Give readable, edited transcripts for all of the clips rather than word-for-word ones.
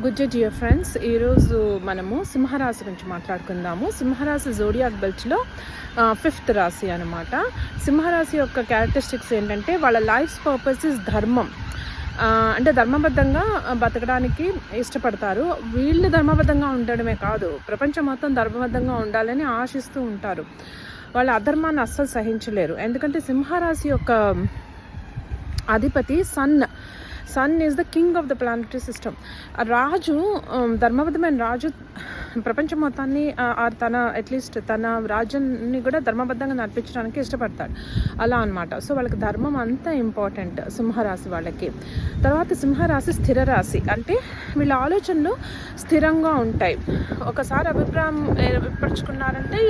Good day dear friends. ఈరోజు మనము సింహరాశి గురించి మాట్లాడుకుందాము. సింహరాశి జోడియాక్ బెల్ట్లో 5th రాశి అనమాట. సింహరాశి యొక్క క్యారెక్టరిస్టిక్స్ ఏంటంటే వాళ్ళ లైఫ్ పర్పస్ ఇస్ ధర్మం. అంటే ధర్మబద్ధంగా బతకడానికి ఇష్టపడతారు. వీళ్ళు ధర్మబద్ధంగా ఉండడమే కాదు, ప్రపంచం మొత్తం ధర్మబద్ధంగా ఉండాలని ఆశిస్తూ ఉంటారు. వాళ్ళ అధర్మాన్ని అస్సలు సహించలేరు. ఎందుకంటే సింహరాశి యొక్క అధిపతి sun is the king of the planetary system. రాజు, ధర్మబద్ధమైన రాజు ప్రపంచం మొత్తాన్ని అట్లీస్ట్ తన రాజ్యాన్ని కూడా ధర్మబద్ధంగా నడిపించడానికి ఇష్టపడతాడు. అలా అనమాట. సో వాళ్ళకి ధర్మం అంతా ఇంపార్టెంట్ సింహరాశి వాళ్ళకి. తర్వాత సింహరాశి స్థిర రాశి. అంటే వీళ్ళ ఆలోచనలు స్థిరంగా ఉంటాయి. ఒకసారి అభిప్రాయం ఏర్పరచుకున్నారంటే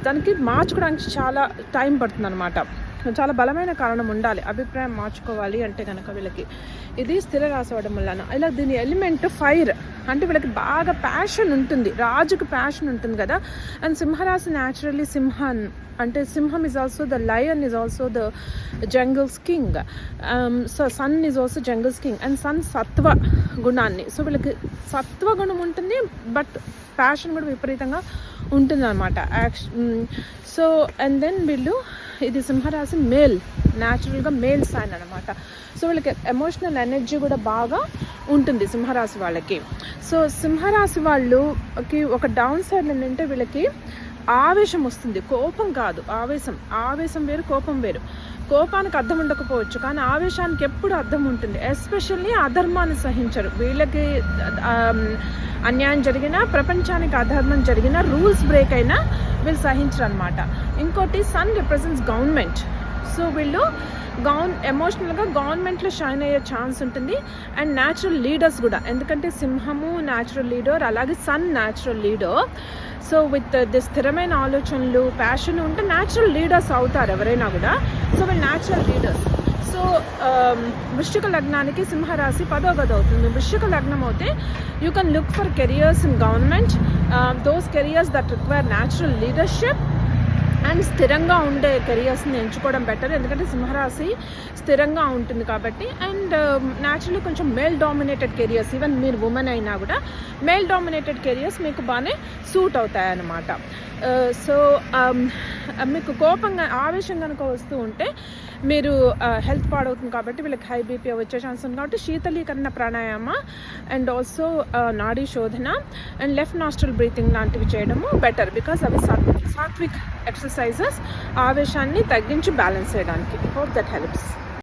దానికి మార్చుకోవడానికి చాలా టైం పడుతుంది అనమాట. చాలా బలమైన కారణం ఉండాలి అభిప్రాయం మార్చుకోవాలి అంటే కనుక వీళ్ళకి. ఇది స్థిర రాశి అవ్వడం వలన. ఇలా దీని ఎలిమెంట్ ఫైర్, అంటే వీళ్ళకి బాగా ప్యాషన్ ఉంటుంది. రాజుకి ప్యాషన్ ఉంటుంది కదా. అండ్ సింహరాశి న్యాచురల్లీ అంటే సింహం is also the lion, is also the jungle's king. So sun is also jungle's king. And sun సత్వ గుణాన్ని. సో వీళ్ళకి సత్వ గుణం ఉంటుంది, బట్ ప్యాషన్ కూడా విపరీతంగా ఉంటుంది అనమాట. సో అండ్ దెన్ వీళ్ళు, ఇది సింహరాశి మేల్, న్యాచురల్గా మేల్ సైన్ అనమాట. సో వీళ్ళకి ఎమోషనల్ ఎనర్జీ కూడా బాగా ఉంటుంది సింహరాశి వాళ్ళకి. సో సింహరాశి వాళ్ళకి ఒక డౌన్ సైడ్ ఏంటంటే వీళ్ళకి ఆవేశం వస్తుంది. కోపం కాదు, ఆవేశం వేరు, కోపం వేరు. కోపానికి అర్థం ఉండకపోవచ్చు, కానీ ఆవేశానికి ఎప్పుడు అర్థం ఉంటుంది. ఎస్పెషల్లీ అధర్మాన్ని సహించరు. వీళ్ళకి అన్యాయం జరిగినా, ప్రపంచానికి అధర్మం జరిగినా, రూల్స్ బ్రేక్ అయినా వీళ్ళు సహించరు అనమాట. ఇంకోటి సన్ రిప్రజెంట్స్ గవర్నమెంట్. సో వీళ్ళు ఎమోషనల్గా గవర్నమెంట్లో షైన్ అయ్యే ఛాన్స్ ఉంటుంది. అండ్ న్యాచురల్ లీడర్స్ కూడా, ఎందుకంటే సింహము న్యాచురల్ లీడర్, అలాగే sun natural leader. So with the స్థిరమైన ఆలోచనలు, ప్యాషన్ ఉంటే న్యాచురల్ లీడర్స్ అవుతారు ఎవరైనా కూడా. సో వీళ్ళు న్యాచురల్ లీడర్స్. సో వృశ్చిక లగ్నానికి సింహరాశి 10వ గది అవుతుంది. వృశ్చిక లగ్నం అయితే you can look for careers in government, those careers that require natural leadership. And స్థిరంగా ఉండే కెరియర్స్ని ఎంచుకోవడం బెటర్, ఎందుకంటే సింహరాశి స్థిరంగా ఉంటుంది కాబట్టి. అండ్ న్యాచురల్లీ కొంచెం మేల్ డామినేటెడ్ కెరియర్స్, ఈవెన్ మీరు ఉమెన్ అయినా కూడా మేల్ డామినేటెడ్ కెరియర్స్ మీకు బాగానే సూట్ అవుతాయన్నమాట. సో మీకు కోపంగా, ఆవేశం కనుక వస్తూ ఉంటే మీరు హెల్త్ పాడవుతుంది కాబట్టి వీళ్ళకి హై బీపీ వచ్చే ఛాన్స్ ఉంది. కాబట్టి శీతలీకరణ ప్రాణాయామ అండ్ ఆల్సో నాడీ శోధన అండ్ లెఫ్ట్ నాస్ట్రల్ బ్రీతింగ్ లాంటివి చేయడము బెటర్, బికాస్ అవి సాత్విక్ ఎక్సర్సైజెస్ ఆవేశాన్ని తగ్గించి బ్యాలెన్స్ చేయడానికి. Hope that helps.